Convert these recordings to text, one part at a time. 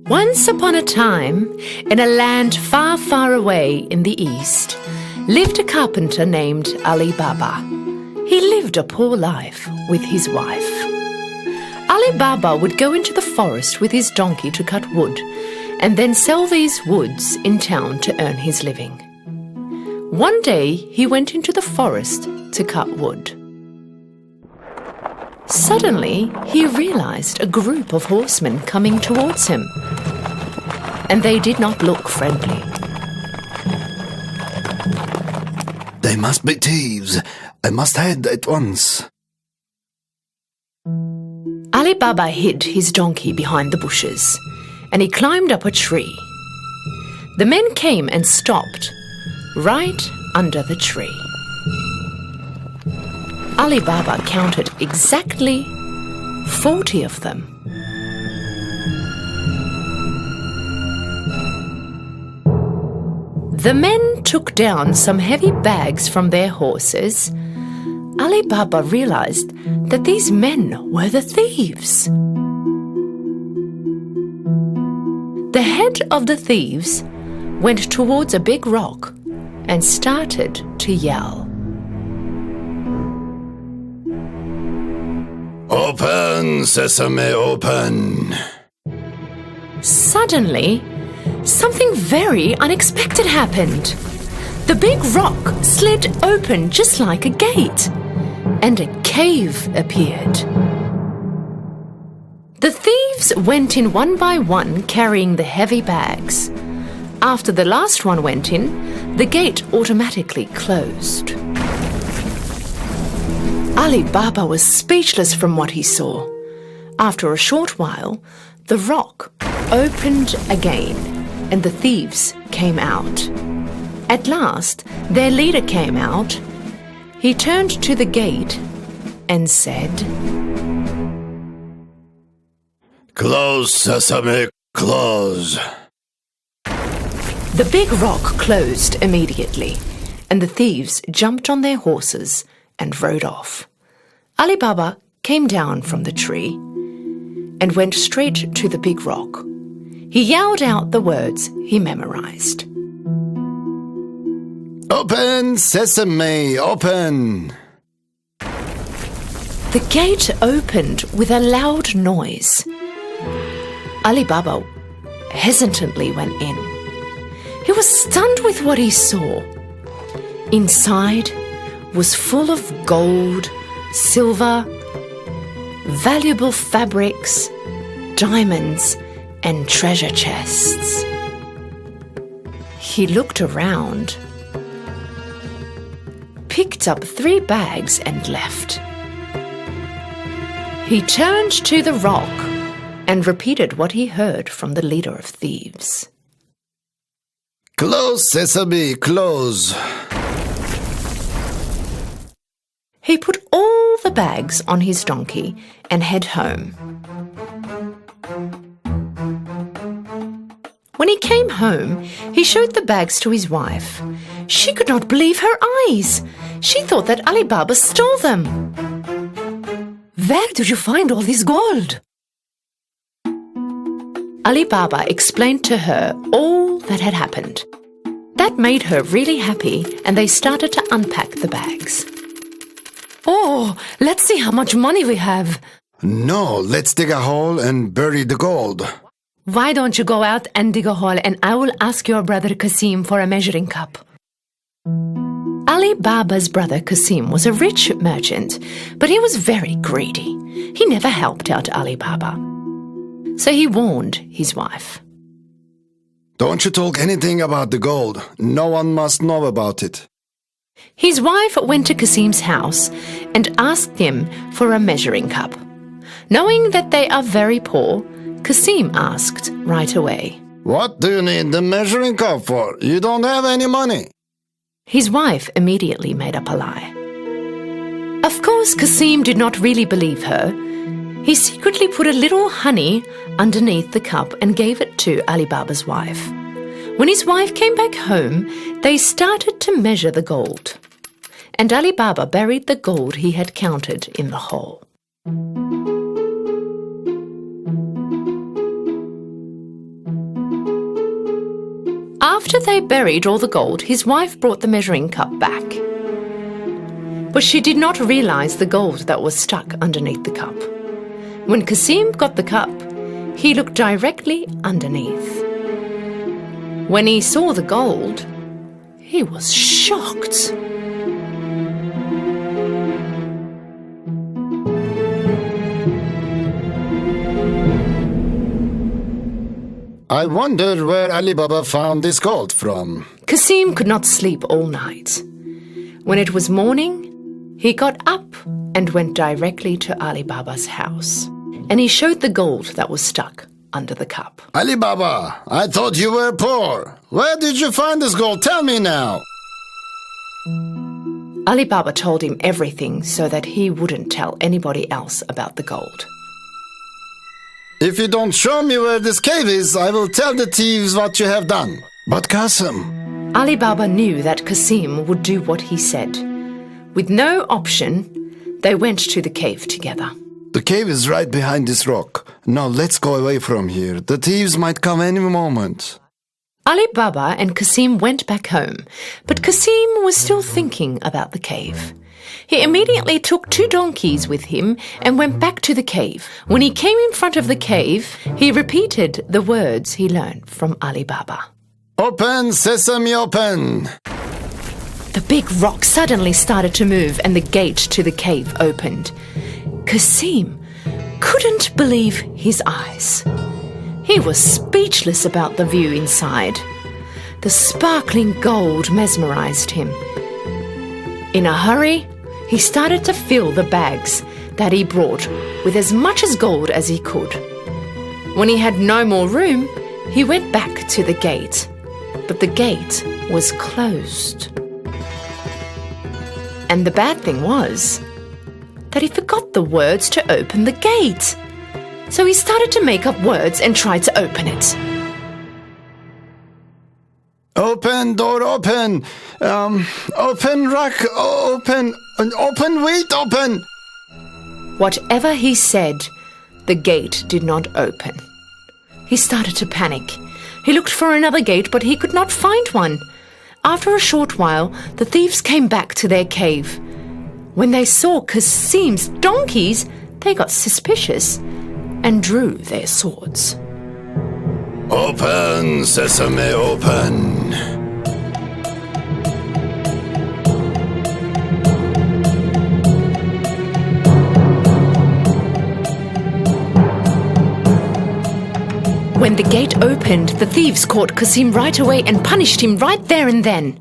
Once upon a time, in a land far, far away in the east, lived a carpenter named Ali Baba. He lived a poor life with his wife. Ali Baba would go into the forest with his donkey to cut wood, and then sell these woods in town to earn his living. One day he went into the forest to cut wood. Suddenly he realized a group of horsemen coming towards him, and they did not look friendly. They must be thieves. I must head at once. Ali Baba hid his donkey behind the bushes, and he climbed up a tree. The men came and stopped right under the tree. Ali Baba counted exactly 40 of them. The men took down some heavy bags from their horses. Ali Baba realized that these men were the thieves. The head of the thieves went towards a big rock and started to yell. Open, sesame, open. Suddenly, something very unexpected happened. The big rock slid open just like a gate, and a cave appeared. The thieves went in one by one, carrying the heavy bags. After the last one went in, the gate automatically closed. Ali Baba was speechless from what he saw. After a short while, the rock opened again, and the thieves came out. At last, their leader came out. He turned to the gate and said, Close, sesame, close. The big rock closed immediately, and the thieves jumped on their horses and rode off. Ali Baba came down from the tree and went straight to the big rock. He yelled out the words he memorized. Open, sesame, open. The gate opened with a loud noise. Ali Baba hesitantly went in. He was stunned with what he saw. Inside was full of gold, silver, valuable fabrics, diamonds, and treasure chests. He looked around, picked up 3 bags and left. He turned to the rock and repeated what he heard from the leader of thieves. Close, sesame, close. He put all the bags on his donkey and head home. When he came home, he showed the bags to his wife. She could not believe her eyes. She thought that Ali Baba stole them. Where did you find all this gold? Ali Baba explained to her all that had happened. That made her really happy, and they started to unpack the bags. Oh, let's see how much money we have. No, let's dig a hole and bury the gold. Why don't you go out and dig a hole, and I will ask your brother Kasim for a measuring cup. Ali Baba's brother Kasim was a rich merchant, but he was very greedy. He never helped out Ali Baba. So he warned his wife. Don't you talk anything about the gold. No one must know about it. His wife went to Kasim's house and asked him for a measuring cup. Knowing that they are very poor, Kasim asked right away. What do you need the measuring cup for? You don't have any money. His wife immediately made up a lie. Of course, Kasim did not really believe her. He secretly put a little honey underneath the cup and gave it to Ali Baba's wife. When his wife came back home, they started to measure the gold. And Ali Baba buried the gold he had counted in the hole. After they buried all the gold, his wife brought the measuring cup back. But she did not realize the gold that was stuck underneath the cup. When Cassim got the cup, he looked directly underneath. When he saw the gold, he was shocked. I wonder where Ali Baba found this gold from. Cassim could not sleep all night. When it was morning, he got up and went directly to Ali Baba's house, and he showed the gold that was stuck under the cup. Ali Baba, I thought you were poor. Where did you find this gold? Tell me now. Ali Baba told him everything so that he wouldn't tell anybody else about the gold. If you don't show me where this cave is, I will tell the thieves what you have done. But Qasim... Ali Baba knew that Cassim would do what he said. With no option, they went to the cave together. The cave is right behind this rock. Now let's go away from here. The thieves might come any moment. Ali Baba and Cassim went back home, but Cassim was still thinking about the cave. He immediately took 2 donkeys with him and went back to the cave. When he came in front of the cave, he repeated the words he learned from Ali Baba. Open, sesame, open! The big rock suddenly started to move and the gate to the cave opened. Cassim couldn't believe his eyes. He was speechless about the view inside. The sparkling gold mesmerized him. In a hurry, he started to fill the bags that he brought with as much as gold as he could. When he had no more room, he went back to the gate, but the gate was closed. And the bad thing was that he forgot the words to open the gate. So he started to make up words and tried to open it. Open, door, open. Open, rack, open. Open, wait, open. Whatever he said, the gate did not open. He started to panic. He looked for another gate, but he could not find one. After a short while, the thieves came back to their cave. When they saw Cassim's donkeys, they got suspicious and drew their swords. Open, sesame, open. When the gate opened, the thieves caught Cassim right away and punished him right there and then.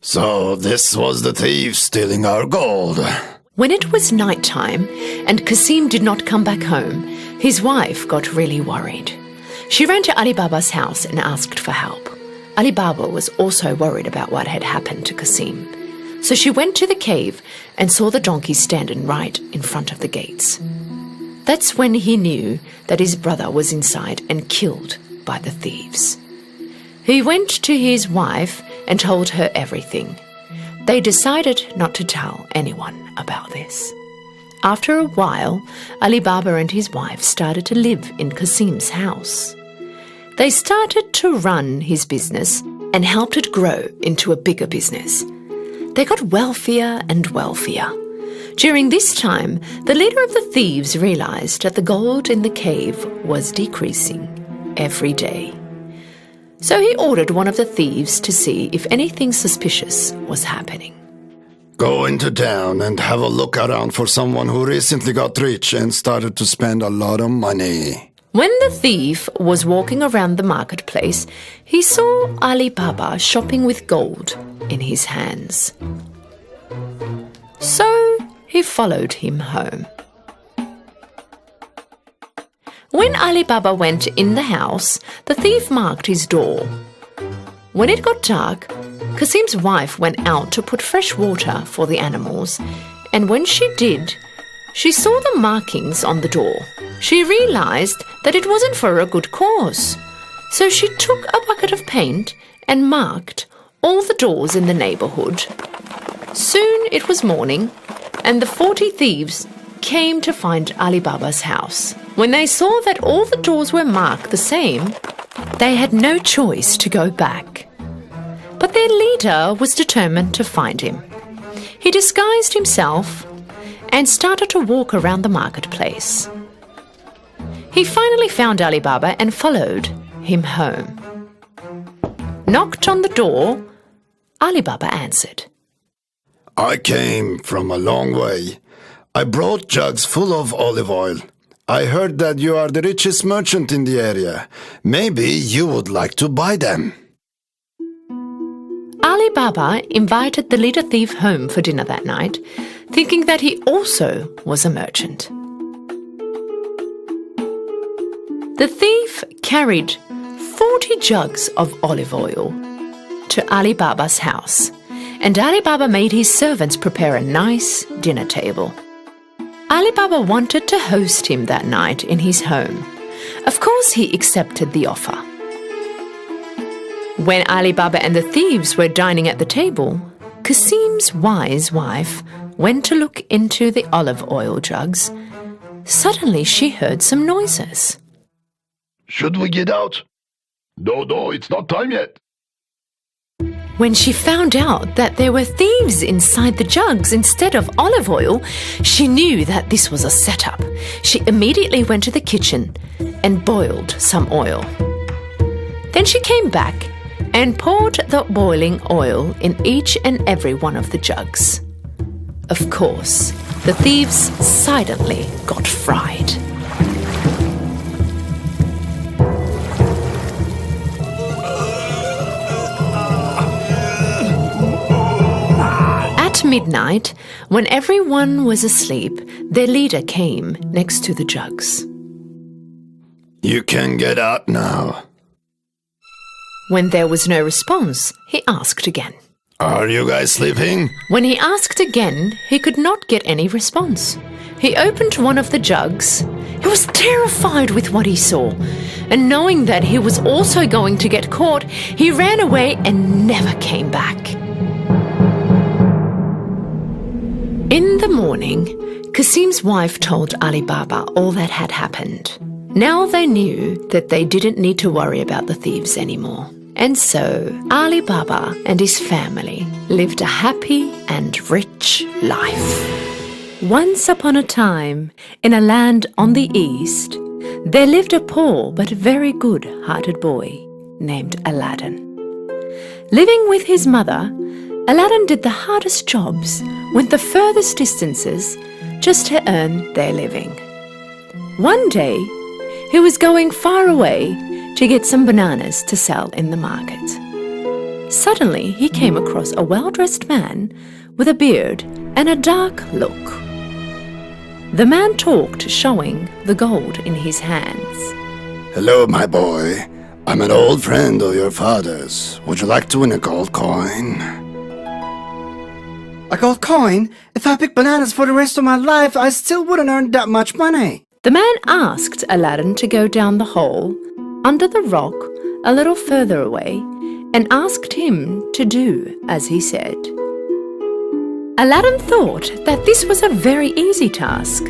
So this was the thief stealing our gold. When it was night time and Cassim did not come back home, his wife got really worried. She ran to Ali Baba's house and asked for help. Ali Baba was also worried about what had happened to Cassim. So she went to the cave and saw the donkey standing right in front of the gates. That's when he knew that his brother was inside and killed by the thieves. He went to his wife and told her everything. They decided not to tell anyone about this. After a while, Ali Baba and his wife started to live in Cassim's house. They started to run his business and helped it grow into a bigger business. They got wealthier and wealthier. During this time, the leader of the thieves realized that the gold in the cave was decreasing every day. So he ordered one of the thieves to see if anything suspicious was happening. Go into town and have a look around for someone who recently got rich and started to spend a lot of money. When the thief was walking around the marketplace, he saw Ali Baba shopping with gold in his hands. So he followed him home. When Ali Baba went in the house, the thief marked his door. When it got dark, Cassim's wife went out to put fresh water for the animals, and when she did, she saw the markings on the door. She realized that it wasn't for a good cause. So she took a bucket of paint and marked all the doors in the neighborhood. Soon it was morning, and the 40 thieves came to find Ali Baba's house. When they saw that all the doors were marked the same, They had no choice to go back. But their leader was determined to find him. He disguised himself and started to walk around the marketplace. He finally found Ali Baba and followed him home. Knocked on the door, Ali Baba answered. I came from a long way. I brought jugs full of olive oil. I heard that you are the richest merchant in the area. Maybe you would like to buy them. Ali Baba invited the leader thief home for dinner that night, thinking that he also was a merchant. The thief carried 40 jugs of olive oil to Ali Baba's house, and Ali Baba made his servants prepare a nice dinner table. Ali Baba wanted to host him that night in his home. Of course, he accepted the offer. When Ali Baba and the thieves were dining at the table, Qasim's wise wife went to look into the olive oil jugs. Suddenly, she heard some noises. Should we get out? No, it's not time yet. When she found out that there were thieves inside the jugs instead of olive oil, she knew that this was a setup. She immediately went to the kitchen and boiled some oil. Then she came back and poured the boiling oil in each and every one of the jugs. Of course, the thieves silently got fried. At midnight, when everyone was asleep, their leader came next to the jugs. You can get out now. When there was no response, he asked again. Are you guys sleeping? When he asked again, he could not get any response. He opened one of the jugs. He was terrified with what he saw, and knowing that he was also going to get caught, he ran away and never came back. In the morning, Qasim's wife told Ali Baba all that had happened. Now they knew that they didn't need to worry about the thieves anymore. And so Ali Baba and his family lived a happy and rich life. Once upon a time, in a land on the east, there lived a poor but very good-hearted boy named Aladdin. Living with his mother, Aladdin did the hardest jobs, went the furthest distances, just to earn their living. One day, he was going far away to get some bananas to sell in the market. Suddenly, he came across a well-dressed man with a beard and a dark look. The man talked, showing the gold in his hands. Hello, my boy. I'm an old friend of your father's. Would you like to win a gold coin? A gold coin? If I pick bananas for the rest of my life, I still wouldn't earn that much money. The man asked Aladdin to go down the hole, under the rock, a little further away, and asked him to do as he said. Aladdin thought that this was a very easy task.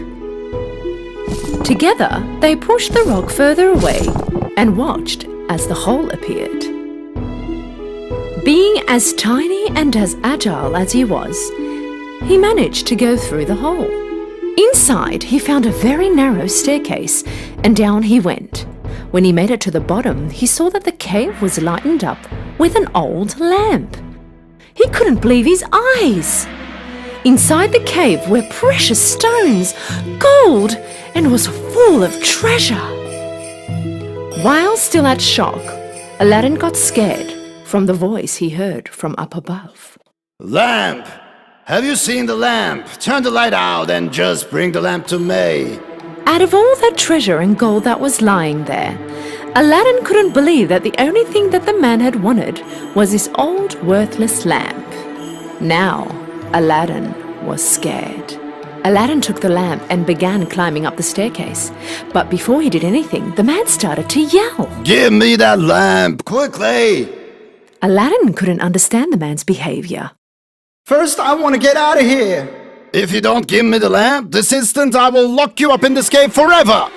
Together, they pushed the rock further away and watched as the hole appeared. Being as tiny and as agile as he was, he managed to go through the hole. Inside, he found a very narrow staircase, and down he went. When he made it to the bottom, he saw that the cave was lightened up with an old lamp. He couldn't believe his eyes. Inside the cave were precious stones, gold, and was full of treasure. While still at shock, Aladdin got scared from the voice he heard from up above. Lamp! Have you seen the lamp? Turn the light out and just bring the lamp to me. Out of all that treasure and gold that was lying there, Aladdin couldn't believe that the only thing that the man had wanted was this old, worthless lamp. Now, Aladdin was scared. Aladdin took the lamp and began climbing up the staircase. But before he did anything, the man started to yell. Give me that lamp, quickly! Aladdin couldn't understand the man's behavior. First, I want to get out of here. If you don't give me the lamp, this instant I will lock you up in this cave forever!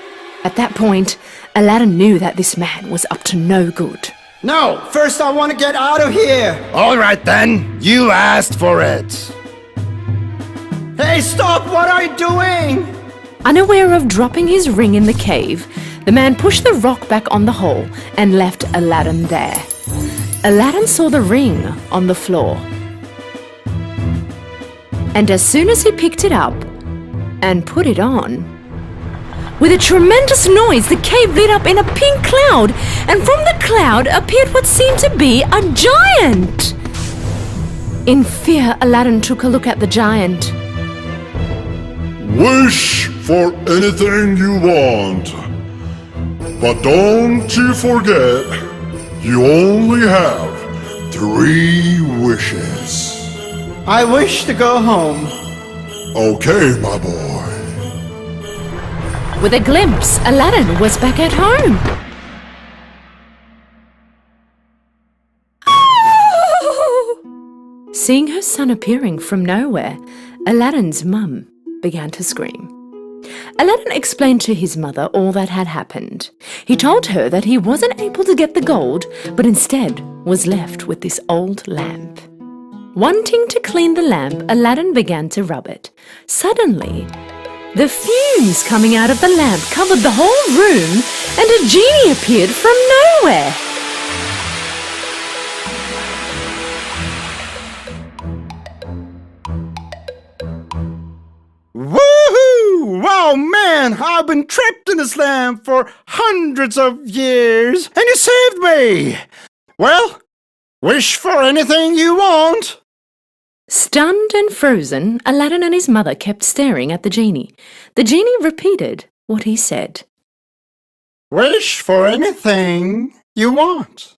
At that point, Aladdin knew that this man was up to no good. No, first I want to get out of here. All right then, you asked for it. Hey, stop! What are you doing? Unaware of dropping his ring in the cave, the man pushed the rock back on the hole and left Aladdin there. Aladdin saw the ring on the floor. And as soon as he picked it up and put it on, with a tremendous noise, the cave lit up in a pink cloud, and from the cloud appeared what seemed to be a giant. In fear, Aladdin took a look at the giant. Wish for anything you want. But don't you forget, you only have 3 wishes. I wish to go home. Okay, my boy. With a glimpse, Aladdin was back at home. Seeing her son appearing from nowhere, Aladdin's mum began to scream. Aladdin explained to his mother all that had happened. He told her that he wasn't able to get the gold, but instead was left with this old lamp. Wanting to clean the lamp, Aladdin began to rub it. Suddenly, the fumes coming out of the lamp covered the whole room, and a genie appeared from nowhere. Woohoo! Wow, man, I've been trapped in this lamp for hundreds of years, and you saved me! Well, wish for anything you want. Stunned and frozen, Aladdin and his mother kept staring at the genie. The genie repeated what he said. Wish for anything you want.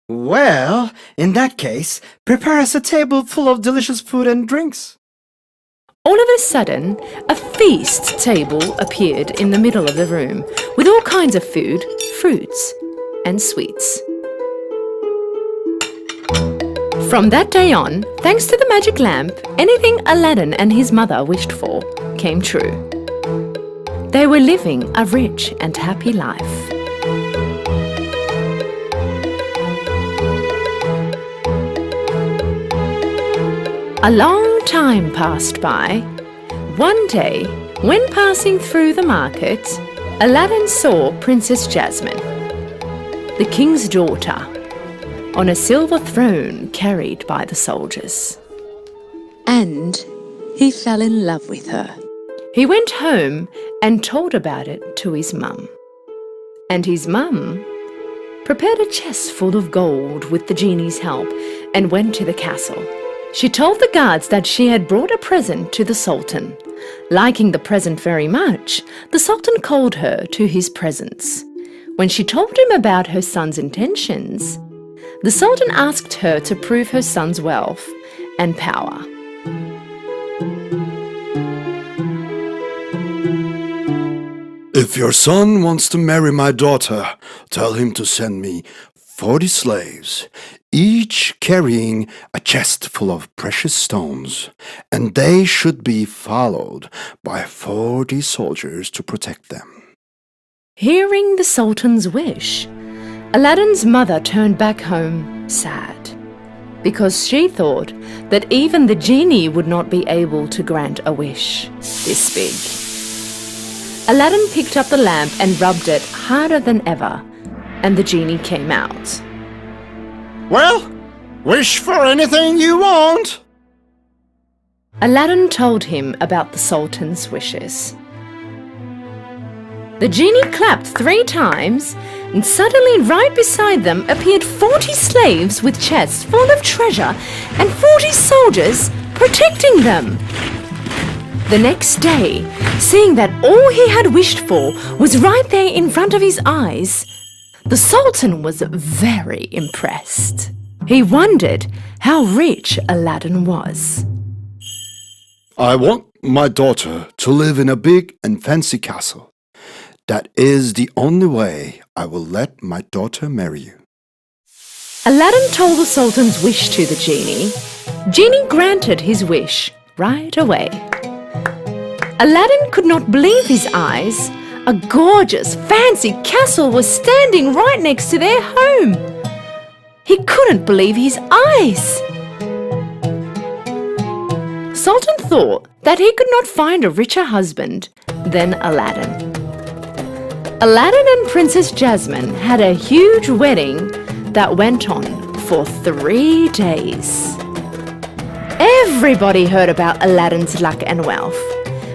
Well, in that case, prepare us a table full of delicious food and drinks. All of a sudden, a feast table appeared in the middle of the room with all kinds of food, fruits, and sweets. From that day on, thanks to the magic lamp, anything Aladdin and his mother wished for came true. They were living a rich and happy life. A long time passed by. One day, when passing through the market, Aladdin saw Princess Jasmine, the king's daughter, on a silver throne carried by the soldiers. And he fell in love with her. He went home and told about it to his mum. And his mum prepared a chest full of gold with the genie's help and went to the castle. She told the guards that she had brought a present to the Sultan. Liking the present very much, the Sultan called her to his presence. When she told him about her son's intentions, the Sultan asked her to prove her son's wealth and power. If your son wants to marry my daughter, tell him to send me 40 slaves, each carrying a chest full of precious stones, and they should be followed by 40 soldiers to protect them. Hearing the Sultan's wish, Aladdin's mother turned back home sad, because she thought that even the genie would not be able to grant a wish this big. Aladdin picked up the lamp and rubbed it harder than ever, and the genie came out. Well, wish for anything you want. Aladdin told him about the Sultan's wishes. The genie clapped 3 times, and suddenly right beside them appeared 40 slaves with chests full of treasure and 40 soldiers protecting them. The next day, seeing that all he had wished for was right there in front of his eyes, the Sultan was very impressed. He wondered how rich Aladdin was. I want my daughter to live in a big and fancy castle. That is the only way I will let my daughter marry you. Aladdin told the Sultan's wish to the genie. Genie granted his wish right away. Aladdin could not believe his eyes A gorgeous, fancy castle was standing right next to their home. He couldn't believe his eyes. Sultan thought that he could not find a richer husband than Aladdin. Aladdin and Princess Jasmine had a huge wedding that went on for 3 days. Everybody heard about Aladdin's luck and wealth,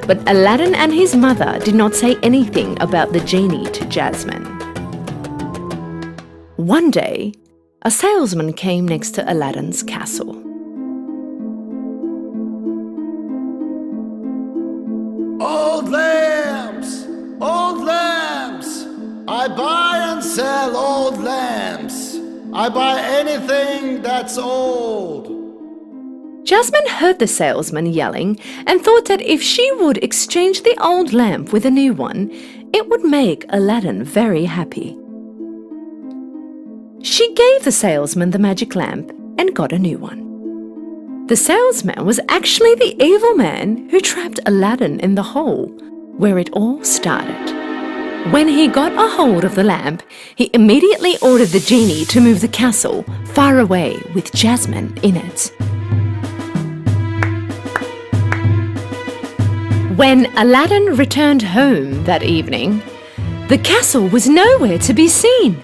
but Aladdin and his mother did not say anything about the genie to Jasmine. One day, a salesman came next to Aladdin's castle. Old lamps! Old lamps! I buy and sell old lamps. I buy anything that's old. Jasmine heard the salesman yelling and thought that if she would exchange the old lamp with a new one, it would make Aladdin very happy. She gave the salesman the magic lamp and got a new one. The salesman was actually the evil man who trapped Aladdin in the hole where it all started. When he got a hold of the lamp, he immediately ordered the genie to move the castle far away with Jasmine in it. When Aladdin returned home that evening, the castle was nowhere to be seen.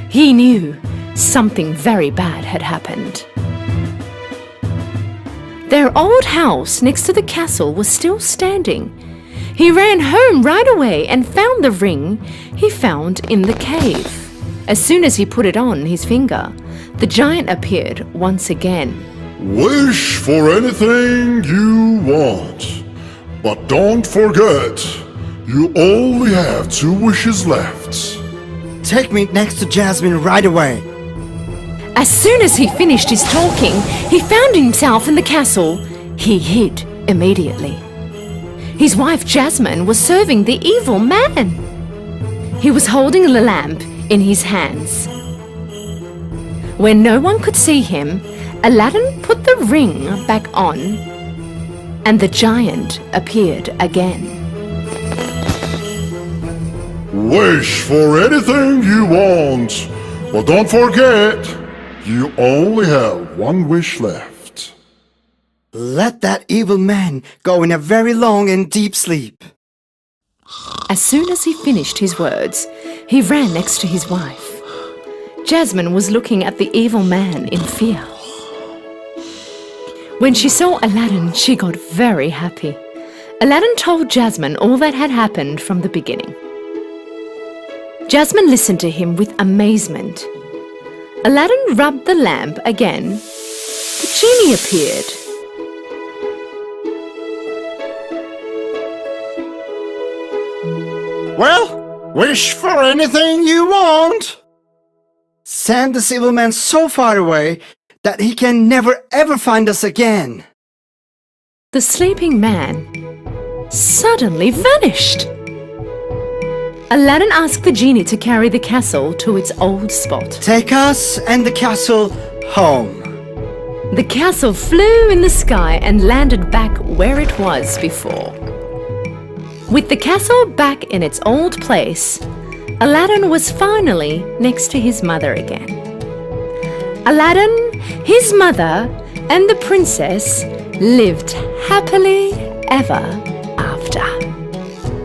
He knew something very bad had happened. Their old house next to the castle was still standing. He ran home right away and found the ring he found in the cave. As soon as he put it on his finger, the giant appeared once again. Wish for anything you want. But don't forget, you only have 2 wishes left. Take me next to Jasmine right away. As soon as he finished his talking, he found himself in the castle. He hid immediately. His wife Jasmine was serving the evil man. He was holding the lamp in his hands. When no one could see him, Aladdin put the ring back on, and the giant appeared again. Wish for anything you want. But don't forget, you only have 1 wish left. Let that evil man go in a very long and deep sleep. As soon as he finished his words, he ran next to his wife. Jasmine was looking at the evil man in fear. When she saw Aladdin, she got very happy. Aladdin told Jasmine all that had happened from the beginning. Jasmine listened to him with amazement. Aladdin rubbed the lamp again. The genie appeared. Well, wish for anything you want. Send this evil man so far away that he can never ever find us again. The sleeping man suddenly vanished. Aladdin asked the genie to carry the castle to its old spot. Take us and the castle home. The castle flew in the sky and landed back where it was before. With the castle back in its old place, Aladdin was finally next to his mother again. Aladdin, his mother, and the princess lived happily ever